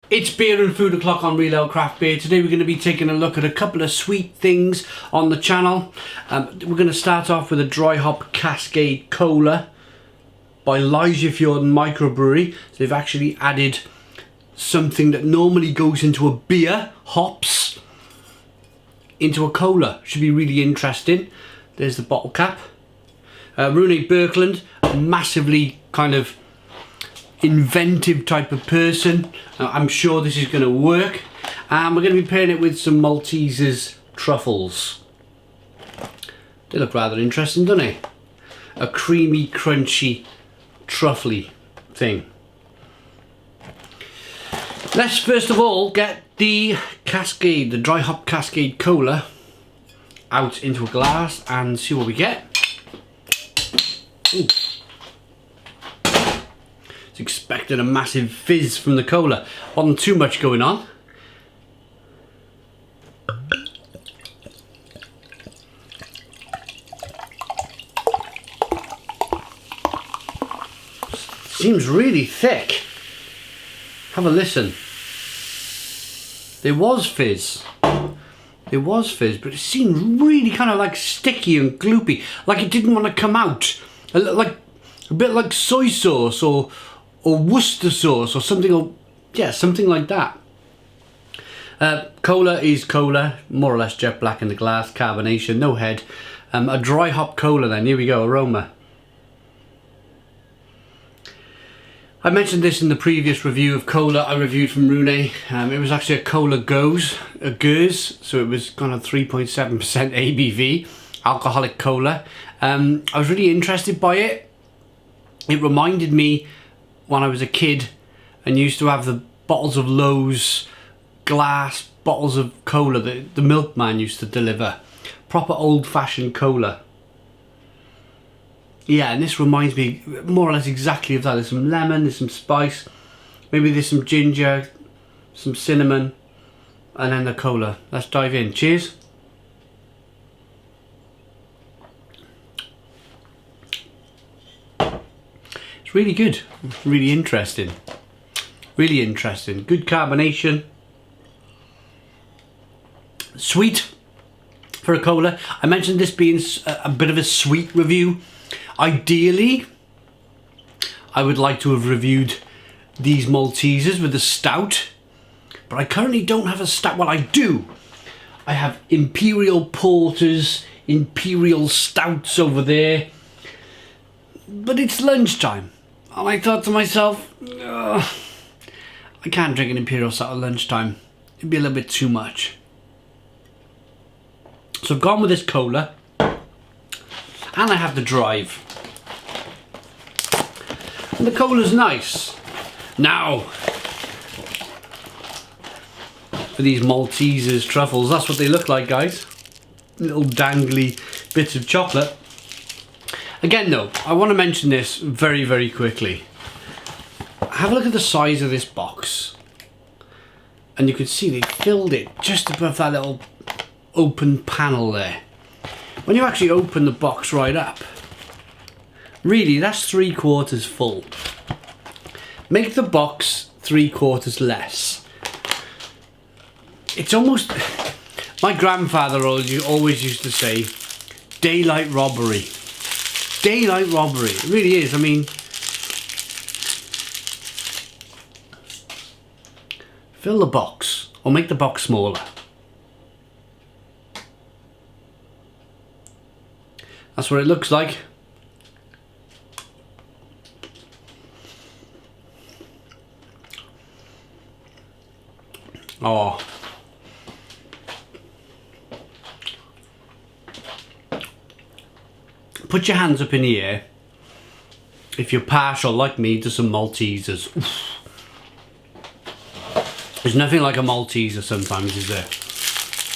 It's beer and food o'clock on Real Ale Craft Beer. Today we're going to be taking a look at a couple of sweet things on the channel. We're going to start off with a dry hop Cascade Cola by Fjord Microbrewery. So they've actually added something that normally goes into a beer, hops, into a cola. Should be really interesting. There's the bottle cap. Rune Birkeland, a massively kind of inventive type of person. I'm sure this is going to work, and we're going to be pairing it with some Maltesers Truffles. They look rather interesting, don't they? A creamy, crunchy, truffly thing. Let's first of all get the Cascade, the dry hop Cascade Cola, out into a glass and see what we get. Ooh. Expecting a massive fizz from the cola. Wasn't too much going on. Seems really thick. Have a listen. There was fizz. There was fizz, but it seemed really kind of like sticky and gloopy. Like it didn't want to come out. Like a bit like soy sauce or Worcester sauce or something, or yeah, something like that. Cola is cola, more or less jet black in the glass, carbonation, no head. A dry hop cola then, here we go, aroma. I mentioned this in the previous review of cola I reviewed from Rune. It was actually a Cola Goes, a Gers, so it was kind of 3.7% ABV, alcoholic cola. I was really interested by it. It reminded me when I was a kid and used to have the bottles of Lowe's glass bottles of cola that the milkman used to deliver. Proper old-fashioned cola. Yeah, and this reminds me more or less exactly of that. There's some lemon, there's some spice, maybe there's some ginger, some cinnamon, and then the cola. Let's dive in. Cheers. It's really good, really interesting, really interesting. Good carbonation, sweet for a cola. I mentioned this being a bit of a sweet review. Ideally, I would like to have reviewed these Maltesers with a stout, but I currently don't have a stout. Well, I do. I have Imperial Porters, Imperial Stouts over there, but it's lunchtime. And I thought to myself, I can't drink an Imperial Stout at lunchtime. It'd be a little bit too much. So I've gone with this cola. And I have the drive. And the cola's nice. Now, for these Maltesers Truffles, that's what they look like, guys. Little dangly bits of chocolate. Again though, I want to mention this very, very quickly. Have a look at the size of this box. And you can see they filled it just above that little open panel there. When you actually open the box right up, really that's 3/4 full. Make the box 3/4 less. It's almost, my grandfather always used to say, daylight robbery. Daylight robbery, it really is. I mean, fill the box or make the box smaller. That's what it looks like. Oh. Put your hands up in the air if you're partial, like me, to some Maltesers. Oof. There's nothing like a Malteser sometimes, is there?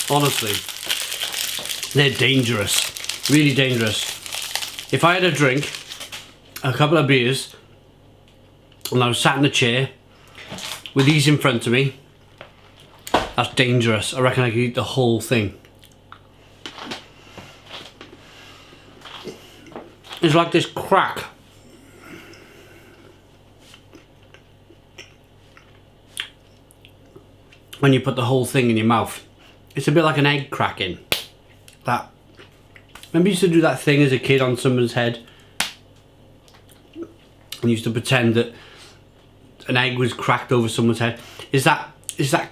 Honestly. They're dangerous. Really dangerous. If I had a drink, a couple of beers, and I was sat in a chair with these in front of me, that's dangerous. I reckon I could eat the whole thing. It's like this crack. when you put the whole thing in your mouth. It's a bit like an egg cracking. That. Remember you used to do that thing as a kid on someone's head? And used to pretend that an egg was cracked over someone's head. Is that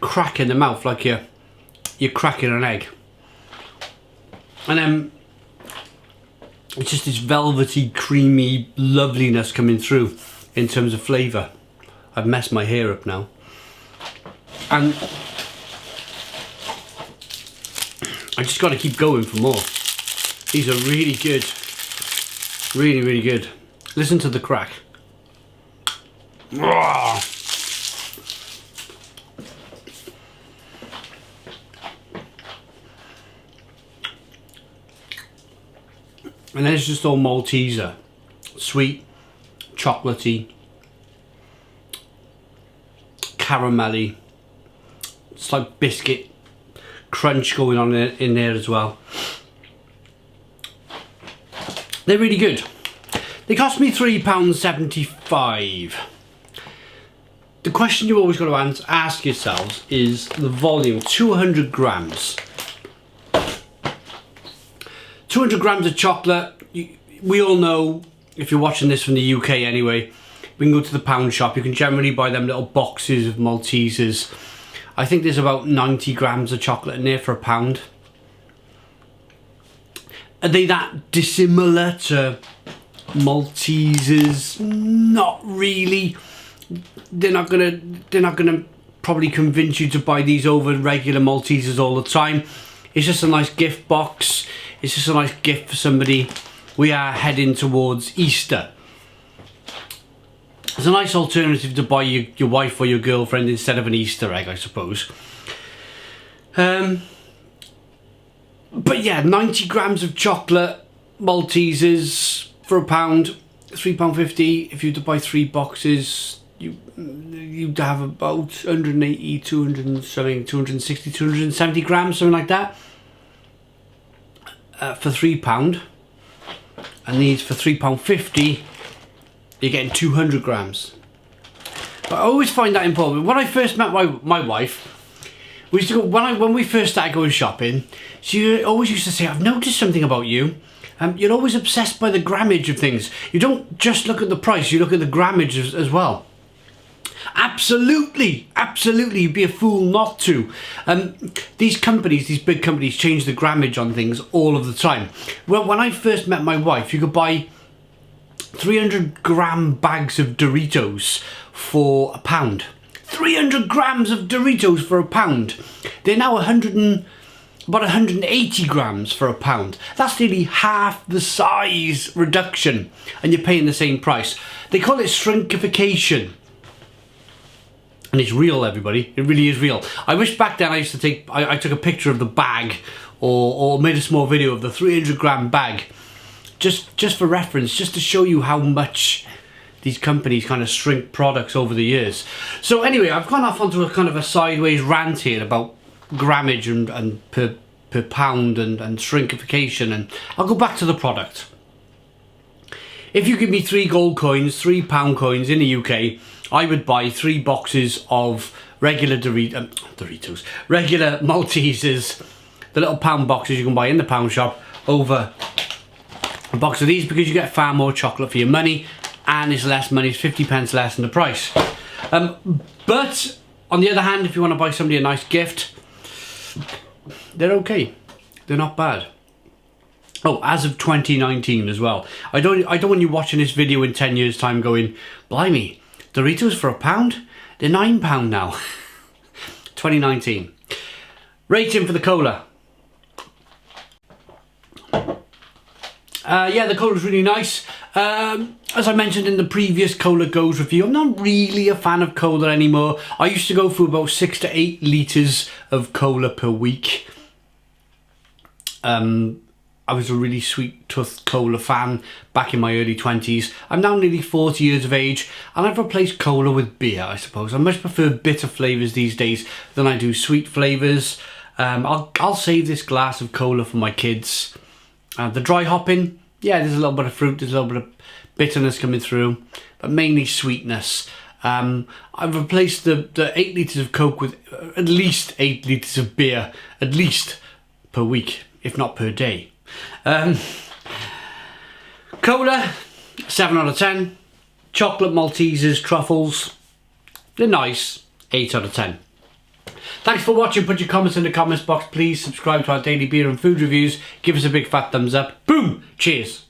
crack in the mouth like you're cracking an egg? And then it's just this velvety, creamy loveliness coming through in terms of flavour. I've messed my hair up now. And I just got to keep going for more. These are really good. Really, really good. Listen to the crack. And then it's just all Malteser. Sweet, chocolatey, caramelly. It's like biscuit crunch going on in there as well. They're really good. They cost me £3.75. The question you've always got to ask yourselves is the volume. 200 grams. 200 grams of chocolate. We all know, if you're watching this from the UK anyway, we can go to the pound shop. You can generally buy them little boxes of Maltesers. I think there's about 90 grams of chocolate in there for £1. Are they that dissimilar to Maltesers? Not really. They're not gonna probably convince you to buy these over regular Maltesers all the time. It's just a nice gift box. It's just a nice gift for somebody. We are heading towards Easter. It's a nice alternative to buy your wife or your girlfriend instead of an Easter egg, I suppose. But yeah, 90 grams of chocolate Maltesers for £1, £3.50. If you were to buy 3 boxes, you'd have about 180, 200 something, 260, 270 grams, something like that, for £3. And these for £3.50, you're getting 200 grams. But I always find that important. When I first met my wife, we used to go, when we first started going shopping, she always used to say, I've noticed something about you. You're always obsessed by the grammage of things. You don't just look at the price, you look at the grammage as well. Absolutely, absolutely, you'd be a fool not to. These big companies change the grammage on things all of the time. Well, when I first met my wife, you could buy 300 gram bags of Doritos for £1. 300 grams of Doritos for £1. They're now about 180 grams for £1. That's nearly half the size reduction, and you're paying the same price. They call it shrinkification. And it's real, everybody. It really is real. I wish back then I used to I took a picture of the bag or made a small video of the 300 gram bag. Just for reference, just to show you how much these companies kind of shrink products over the years. So anyway, I've gone off onto a kind of a sideways rant here about grammage and per pound and shrinkification, and I'll go back to the product. If you give me 3 gold coins, £3 coins in the UK, I would buy 3 boxes of regular Doritos, regular Maltesers, the little pound boxes you can buy in the pound shop, over a box of these, because you get far more chocolate for your money, and it's less money, it's 50 pence less than the price. But on the other hand, if you want to buy somebody a nice gift, they're okay. They're not bad. Oh, as of 2019 as well. I don't want you watching this video in 10 years time going, blimey, Doritos for £1? They're £9 now. 2019. Rating for the cola. Yeah, the cola's really nice. As I mentioned in the previous Cola Goes review, I'm not really a fan of cola anymore. I used to go through about 6 to 8 litres of cola per week. I was a really sweet tooth cola fan back in my early 20s. I'm now nearly 40 years of age, and I've replaced cola with beer, I suppose. I much prefer bitter flavours these days than I do sweet flavours. I'll save this glass of cola for my kids. The dry hopping, yeah, there's a little bit of fruit, there's a little bit of bitterness coming through, but mainly sweetness. I've replaced the 8 litres of Coke with at least 8 litres of beer, at least per week, if not per day. Cola, 7 out of 10. Chocolate Maltesers Truffles, they're nice, 8 out of 10. Thanks for watching. Put your comments in the comments box, please. Subscribe to our daily beer and food reviews. Give us a big fat thumbs up. Boom! Cheers.